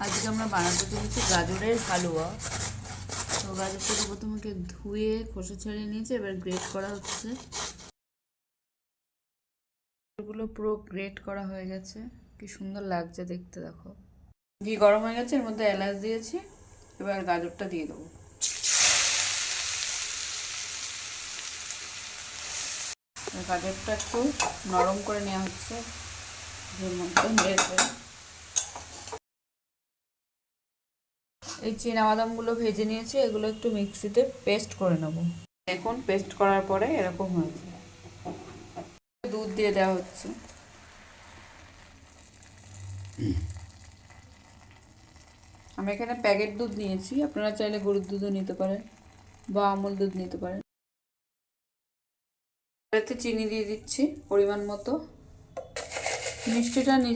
আজকে আমরা বানাতে চলেছি গাজরের হালুয়া। তো গাজরটাকে প্রথমে ধুয়ে খোসা ছাড়িয়ে নিয়েছি, এবার গ্রেট করা হচ্ছে। এগুলো পুরো গ্রেট করা হয়ে গেছে, কি সুন্দর লাগছে দেখতে। দেখো ঘি গরম হয়ে গেছে, এর মধ্যে এলাচ দিয়েছি, এবার গাজরটা দিয়ে দেবো। গাজরটা একটু নরম করে নেওয়া হচ্ছে এর মধ্যে নেড়ে। এই চীনাবাদামগুলো ভেজে নিয়েছি, এগুলো একটু মিক্সিতে পেস্ট করে নেব। এখন পেস্ট করার পরে এরকম হয়েছে। দুধ দিয়ে দেওয়া হচ্ছে। আমি এখানে প্যাকেট দুধ নিয়েছি, আপনারা চাইলে গরুর দুধও নিতে পারেন বা আমুল দুধ নিতে পারেন। এতে চিনি দিয়ে দিচ্ছি পরিমাণ মতো। মিষ্টিটা নিজে